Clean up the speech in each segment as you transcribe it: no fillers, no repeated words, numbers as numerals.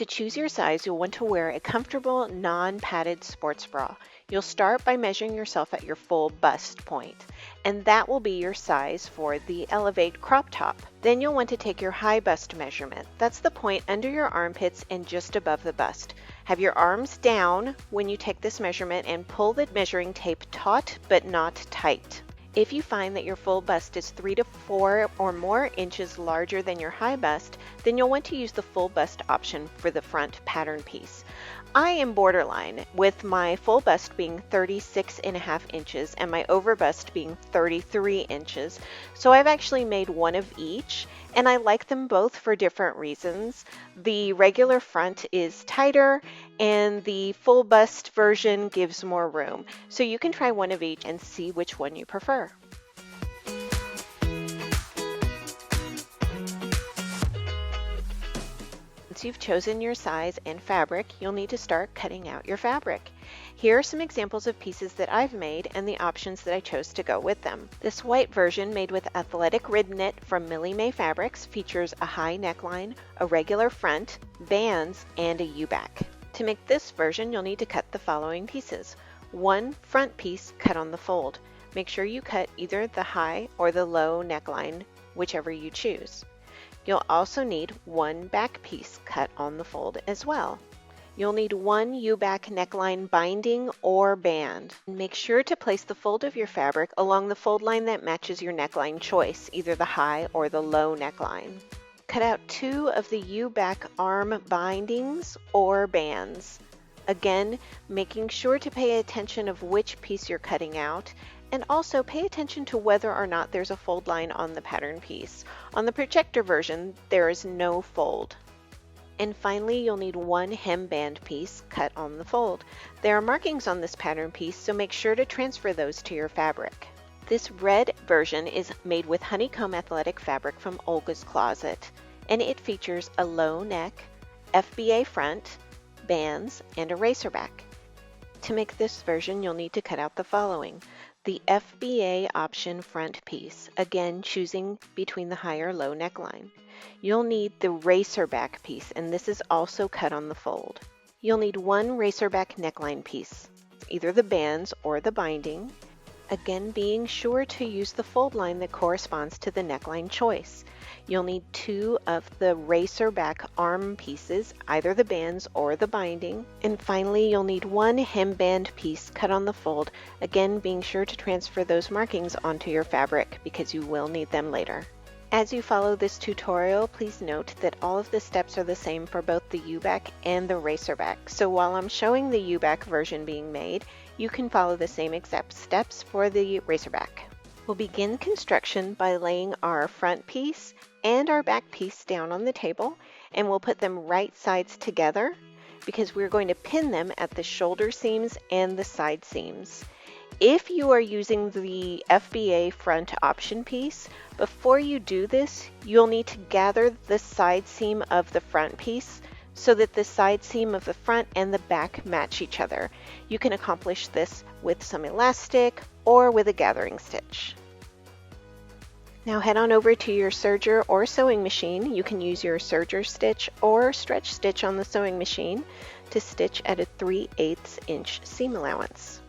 To choose your size, you'll want to wear a comfortable, non-padded sports bra. You'll start by measuring yourself at your full bust point, and that will be your size for the Elevate crop top. Then you'll want to take your high bust measurement. That's the point under your armpits and just above the bust. Have your arms down when you take this measurement and pull the measuring tape taut but not tight. If you find that your full bust is 3 to 4 or more inches larger than your high bust, then you'll want to use the full bust option for the front pattern piece. I am borderline, with my full bust being 36.5 inches and my over bust being 33 inches, so I've actually made one of each, and I like them both for different reasons. The regular front is tighter and the full bust version gives more room, so you can try one of each and see which one you prefer. Once you've chosen your size and fabric, you'll need to start cutting out your fabric. Here are some examples of pieces that I've made and the options that I chose to go with them. This white version, made with athletic rib knit from Millie Mae Fabrics, features a high neckline, a regular front, bands, and a U-back. To make this version, you'll need to cut the following pieces. One front piece cut on the fold. Make sure you cut either the high or the low neckline, whichever you choose. You'll also need one back piece cut on the fold as well. You'll need one U-back neckline binding or band. Make sure to place the fold of your fabric along the fold line that matches your neckline choice, either the high or the low neckline. Cut out 2 of the U-back arm bindings or bands. Again, making sure to pay attention of which piece you're cutting out, and also pay attention to whether or not there's a fold line on the pattern piece. On the projector version, there is no fold. And finally, you'll need one hemband piece cut on the fold. There are markings on this pattern piece, so make sure to transfer those to your fabric. This red version is made with honeycomb athletic fabric from Olga's Closet, and it features a low neck, FBA front, bands, and a racer back. To make this version, you'll need to cut out the following. The FBA option front piece, again choosing between the high or low neckline. You'll need the racer back piece, and this is also cut on the fold. You'll need one racer back neckline piece, either the bands or the binding. Again, being sure to use the fold line that corresponds to the neckline choice. You'll need 2 of the racer back arm pieces, either the bands or the binding. And finally, you'll need one hemband piece cut on the fold, again being sure to transfer those markings onto your fabric because you will need them later. As you follow this tutorial, please note that all of the steps are the same for both the U-back and the racer back. So while I'm showing the U-back version being made, you can follow the same exact steps for the racer back. We'll begin construction by laying our front piece and our back piece down on the table, and we'll put them right sides together because we're going to pin them at the shoulder seams and the side seams. If you are using the FBA front option piece, before you do this, you'll need to gather the side seam of the front piece so that the side seam of the front and the back match each other. You can accomplish this with some elastic or with a gathering stitch. Now head on over to your serger or sewing machine. You can use your serger stitch or stretch stitch on the sewing machine to stitch at a 3/8 inch seam allowance.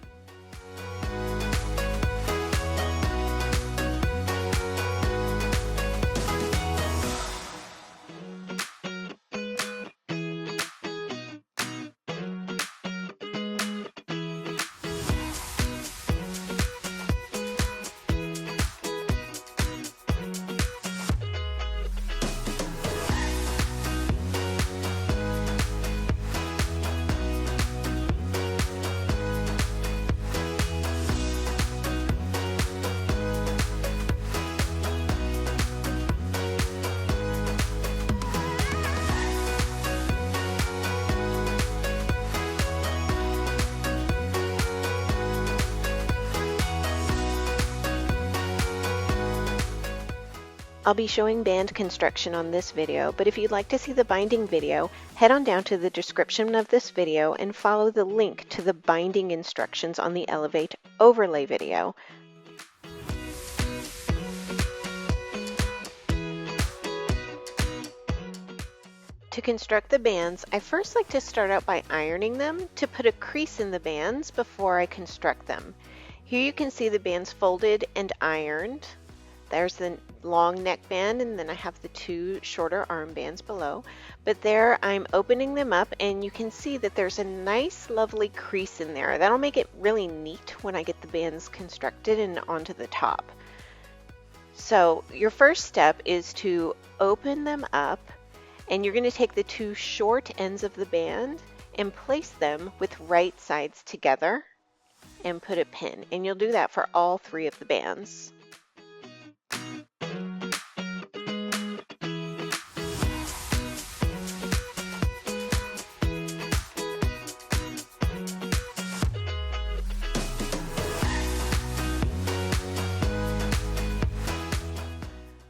I'll be showing band construction on this video, but if you'd like to see the binding video, head on down to the description of this video and follow the link to the binding instructions on the Elevate overlay video. To construct the bands, I first like to start out by ironing them to put a crease in the bands before I construct them. Here you can see the bands folded and ironed. There's the long neck band, and then I have the two shorter arm bands below. But there I'm opening them up, and you can see that there's a nice lovely crease in there. That'll make it really neat when I get the bands constructed and onto the top. So your first step is to open them up, and you're going to take the two short ends of the band and place them with right sides together and put a pin. And you'll do that for all three of the bands.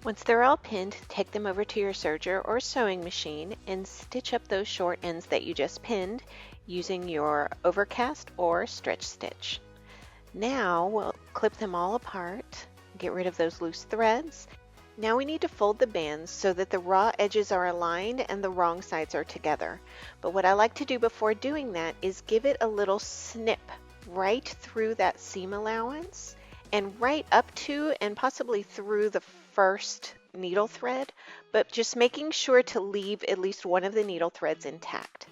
Once they're all pinned, take them over to your serger or sewing machine and stitch up those short ends that you just pinned using your overcast or stretch stitch. Now we'll clip them all apart, get rid of those loose threads. Now we need to fold the bands so that the raw edges are aligned and the wrong sides are together. But what I like to do before doing that is give it a little snip right through that seam allowance and right up to and possibly through the first needle thread, but just making sure to leave at least one of the needle threads intact.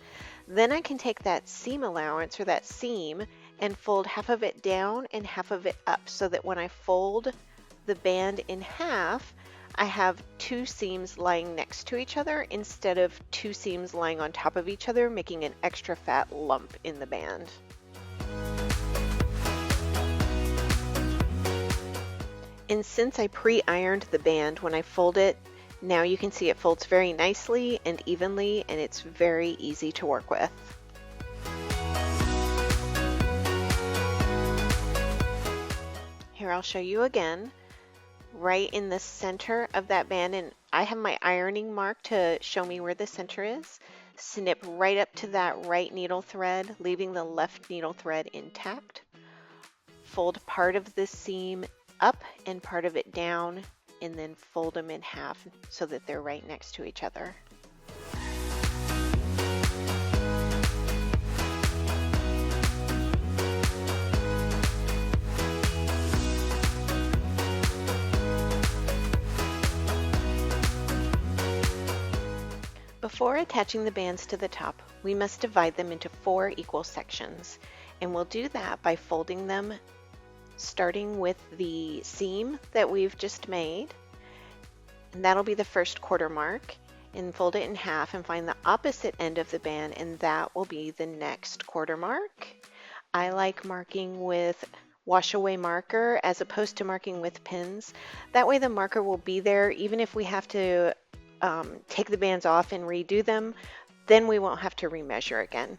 Then I can take that seam allowance or that seam and fold half of it down and half of it up so that when I fold the band in half, I have two seams lying next to each other instead of two seams lying on top of each other, making an extra fat lump in the band. And since I pre-ironed the band when I fold it, now you can see it folds very nicely and evenly, and it's very easy to work with. Here I'll show you again. Right in the center of that band, and I have my ironing mark to show me where the center is. Snip right up to that right needle thread, leaving the left needle thread intact. Fold part of the seam up and part of it down, and then fold them in half so that they're right next to each other. Before attaching the bands to the top, we must divide them into 4 equal sections, and we'll do that by folding them starting with the seam that we've just made, and that'll be the first quarter mark, and fold it in half and find the opposite end of the band, and that will be the next quarter mark. I like marking with wash away marker as opposed to marking with pins. That way the marker will be there even if we have to take the bands off and redo them, then we won't have to remeasure again.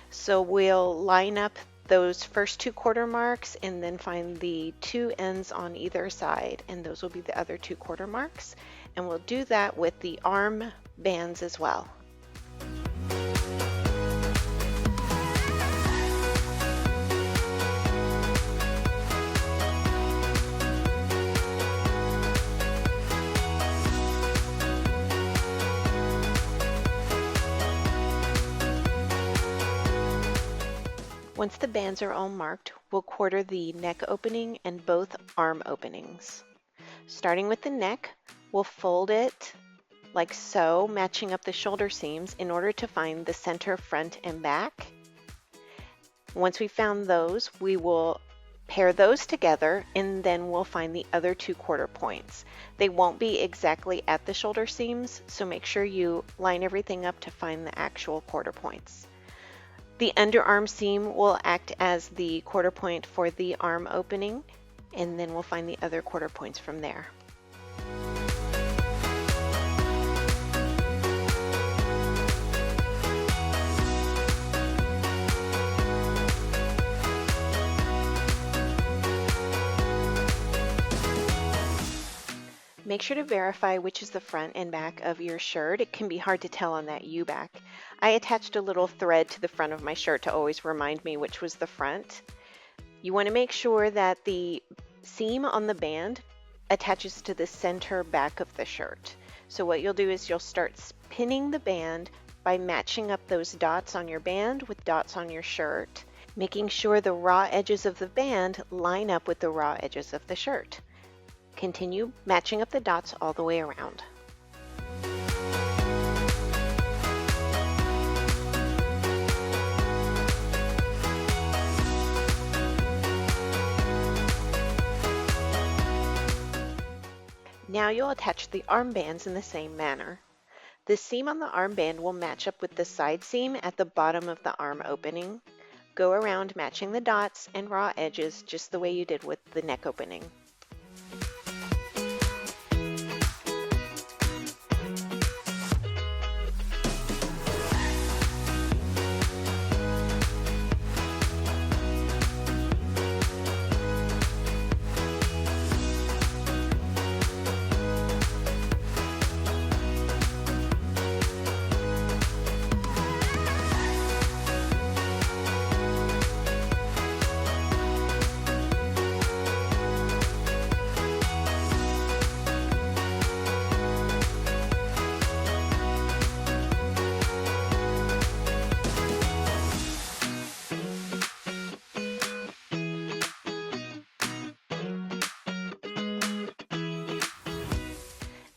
So we'll line up those first 2 quarter marks and then find the 2 ends on either side, and those will be the other 2 quarter marks, and we'll do that with the arm bands as well. Once the bands are all marked, we'll quarter the neck opening and both arm openings. Starting with the neck, we'll fold it like so, matching up the shoulder seams in order to find the center, front, and back. Once we found those, we will pair those together, and then we'll find the other 2 quarter points. They won't be exactly at the shoulder seams, so make sure you line everything up to find the actual quarter points. The underarm seam will act as the quarter point for the arm opening, and then we'll find the other quarter points from there. Make sure to verify which is the front and back of your shirt. It can be hard to tell on that U-back. I attached a little thread to the front of my shirt to always remind me which was the front. You want to make sure that the seam on the band attaches to the center back of the shirt. So what you'll do is you'll start pinning the band by matching up those dots on your band with dots on your shirt, making sure the raw edges of the band line up with the raw edges of the shirt. Continue matching up the dots all the way around. Now you'll attach the armbands in the same manner. The seam on the armband will match up with the side seam at the bottom of the arm opening. Go around matching the dots and raw edges just the way you did with the neck opening.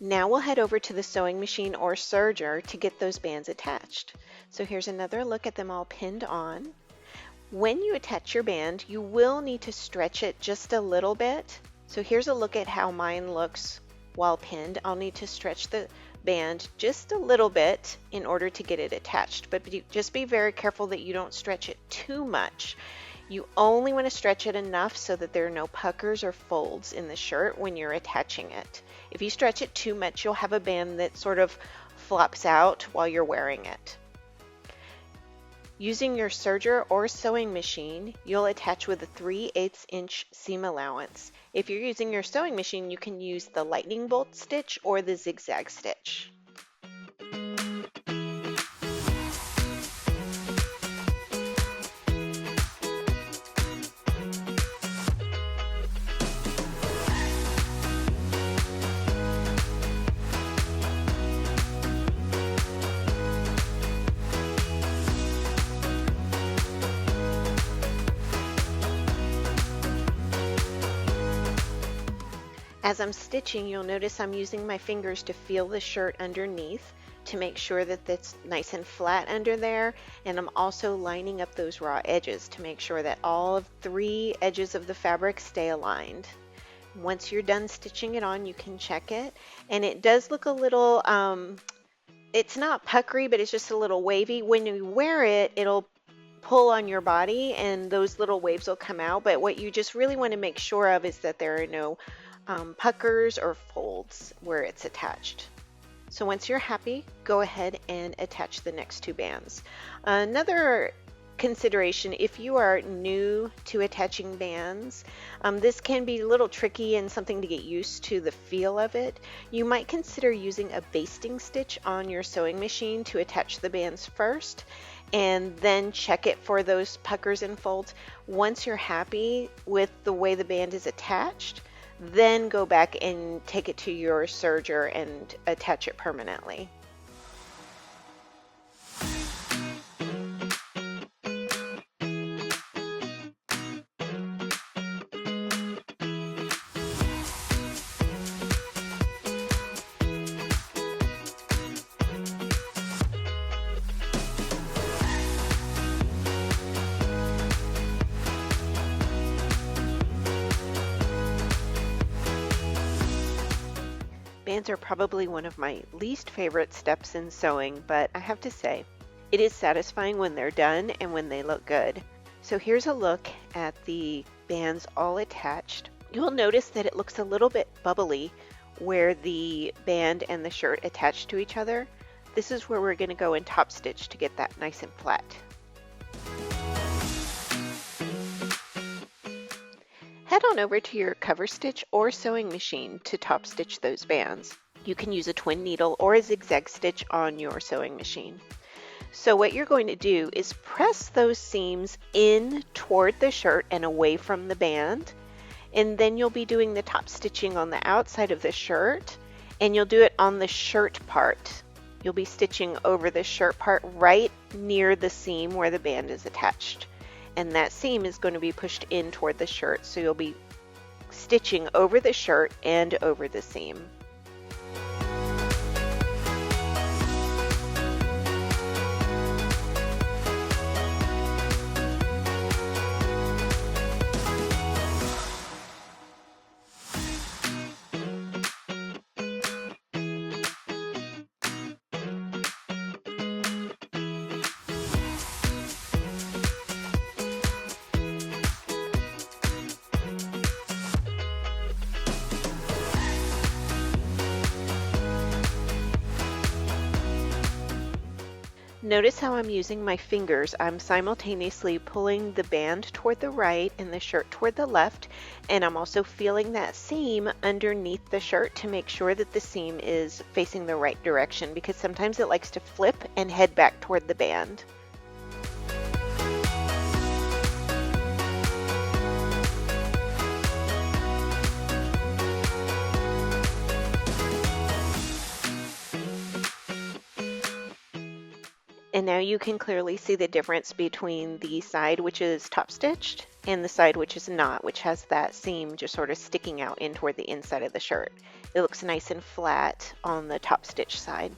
Now we'll head over to the sewing machine or serger to get those bands attached. So here's another look at them all pinned on. When you attach your band, you will need to stretch it just a little bit. So here's a look at how mine looks while pinned. I'll need to stretch the band just a little bit in order to get it attached, but just be very careful that you don't stretch it too much. You only want to stretch it enough so that there are no puckers or folds in the shirt when you're attaching it. If you stretch it too much, you'll have a band that sort of flops out while you're wearing it. Using your serger or sewing machine, you'll attach with a 3/8 inch seam allowance. If you're using your sewing machine, you can use the lightning bolt stitch or the zigzag stitch. As I'm stitching, you'll notice I'm using my fingers to feel the shirt underneath to make sure that it's nice and flat under there, and I'm also lining up those raw edges to make sure that all of 3 edges of the fabric stay aligned. Once you're done stitching it on, you can check it, and it does look a little, it's not puckery, but it's just a little wavy. When you wear it, it'll pull on your body and those little waves will come out, but what you just really want to make sure of is that there are no puckers or folds where it's attached. So once you're happy, go ahead and attach the next 2 bands. Another consideration, if you are new to attaching bands, this can be a little tricky and something to get used to the feel of it. You might consider using a basting stitch on your sewing machine to attach the bands first and then check it for those puckers and folds. Once you're happy with the way the band is attached, then go back and take it to your serger and attach it permanently. Bands are probably one of my least favorite steps in sewing, but I have to say, it is satisfying when they're done and when they look good. So here's a look at the bands all attached. You'll notice that it looks a little bit bubbly where the band and the shirt attach to each other. This is where we're going to go and top stitch to get that nice and flat. Head on over to your cover stitch or sewing machine to top stitch those bands. You can use a twin needle or a zigzag stitch on your sewing machine. So what you're going to do is press those seams in toward the shirt and away from the band, and then you'll be doing the top stitching on the outside of the shirt, And you'll do it on the shirt part. You'll be stitching over the shirt part right near the seam where the band is attached. And that seam is going to be pushed in toward the shirt, so you'll be stitching over the shirt and over the seam. Notice how I'm using my fingers. I'm simultaneously pulling the band toward the right and the shirt toward the left, and I'm also feeling that seam underneath the shirt to make sure that the seam is facing the right direction, because sometimes it likes to flip and head back toward the band. And now you can clearly see the difference between the side which is top stitched and the side which is not, which has that seam just sort of sticking out in toward the inside of the shirt. It looks nice and flat on the top stitch side.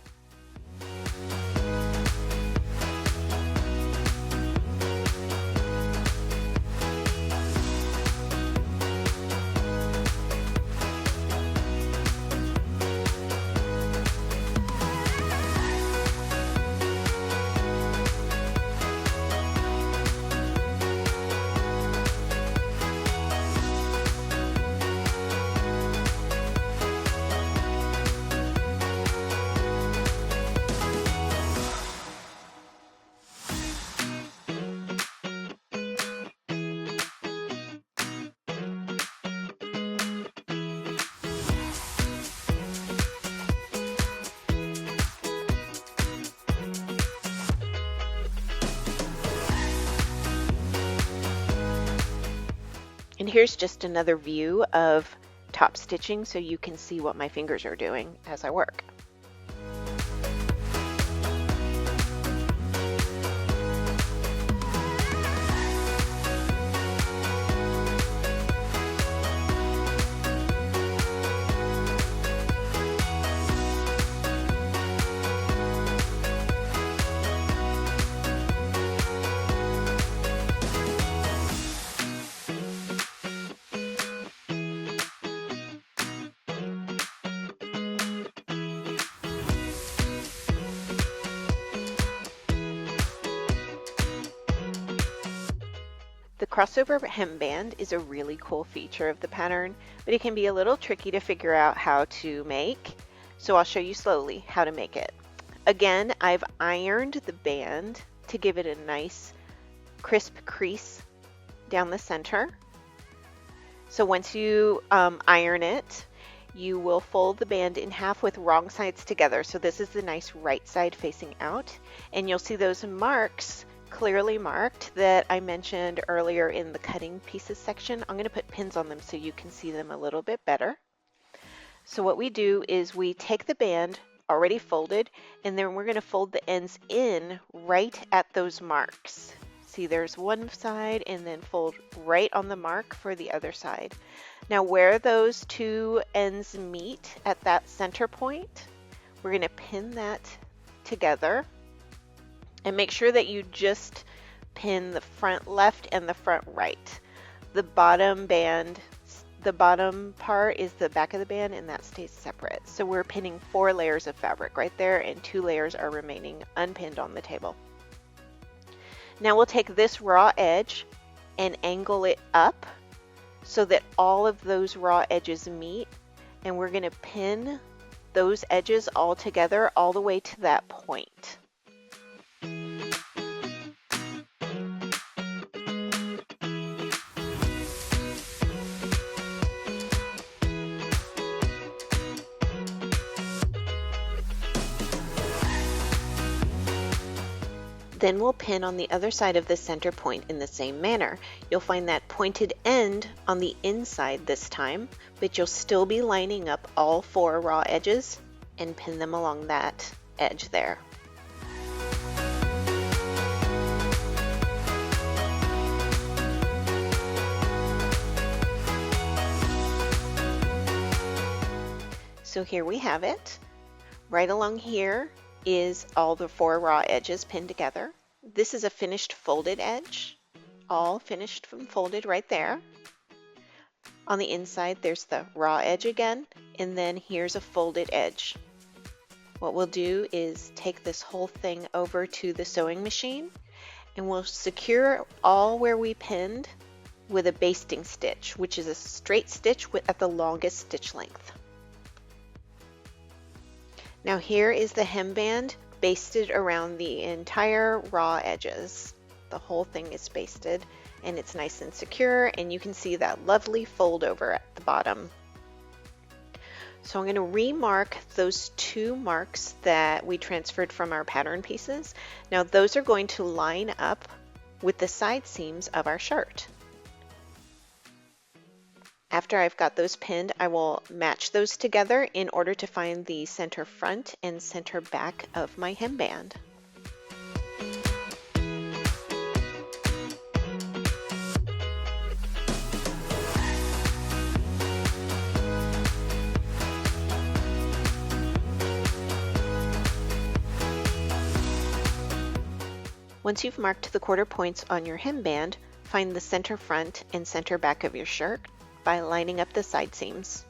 And here's just another view of top stitching so you can see what my fingers are doing as I work. The crossover hemband is a really cool feature of the pattern, but it can be a little tricky to figure out how to make, so I'll show you slowly how to make it. Again, I've ironed the band to give it a nice crisp crease down the center. So once you iron it, you will fold the band in half with wrong sides together. So this is the nice right side facing out, and you'll see those marks clearly marked that I mentioned earlier in the cutting pieces section. I'm going to put pins on them so you can see them a little bit better. So what we do is we take the band already folded, and then we're going to fold the ends in right at those marks. See, there's one side, and then fold right on the mark for the other side. Now where those two ends meet at that center point, we're going to pin that together. And make sure that you just pin the front left and the front right. The bottom band, the bottom part is the back of the band, and that stays separate. So we're pinning 4 layers of fabric right there, and 2 layers are remaining unpinned on the table. Now we'll take this raw edge and angle it up so that all of those raw edges meet, and we're going to pin those edges all together all the way to that point. Then we'll pin on the other side of the center point in the same manner. You'll find that pointed end on the inside this time, but you'll still be lining up all 4 raw edges and pin them along that edge there. So here we have it. Right along here is all the 4 raw edges pinned together. This is a finished folded edge, all finished and folded right there. On the inside there's the raw edge again, and then here's a folded edge. What we'll do is take this whole thing over to the sewing machine, and we'll secure all where we pinned with a basting stitch, which is a straight stitch at the longest stitch length. Now here is the hemband basted around the entire raw edges. The whole thing is basted and it's nice and secure, and you can see that lovely fold over at the bottom. So I'm going to remark those 2 marks that we transferred from our pattern pieces. Now those are going to line up with the side seams of our shirt. After I've got those pinned, I will match those together in order to find the center front and center back of my hemband. Once you've marked the quarter points on your hemband, find the center front and center back of your shirt by lining up the side seams.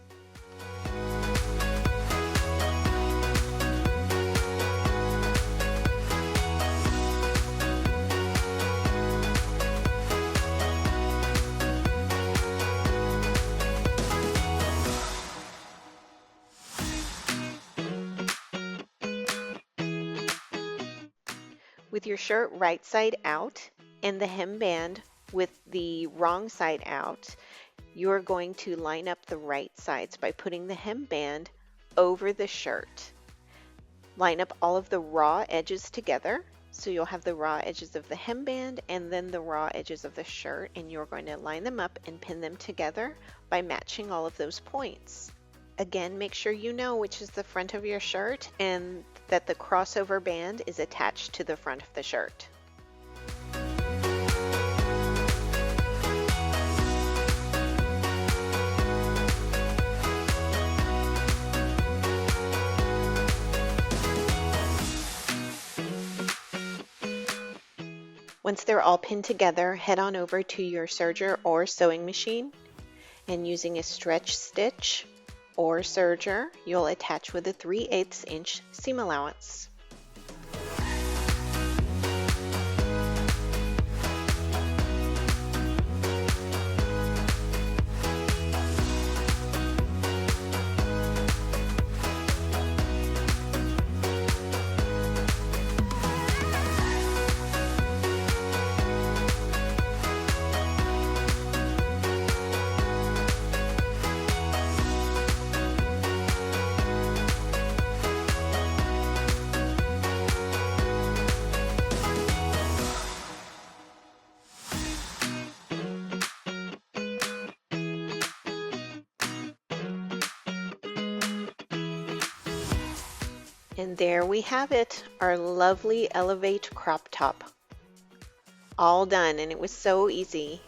With your shirt right side out and the hemband with the wrong side out, you're going to line up the right sides by putting the hemband over the shirt. Line up all of the raw edges together, so you'll have the raw edges of the hemband and then the raw edges of the shirt, and you're going to line them up and pin them together by matching all of those points. Again, make sure you know which is the front of your shirt and that the crossover band is attached to the front of the shirt. Once they're all pinned together, head on over to your serger or sewing machine, and using a stretch stitch or serger, you'll attach with a 3/8 inch seam allowance. And there we have it, our lovely Elevate crop top. All done, and it was so easy.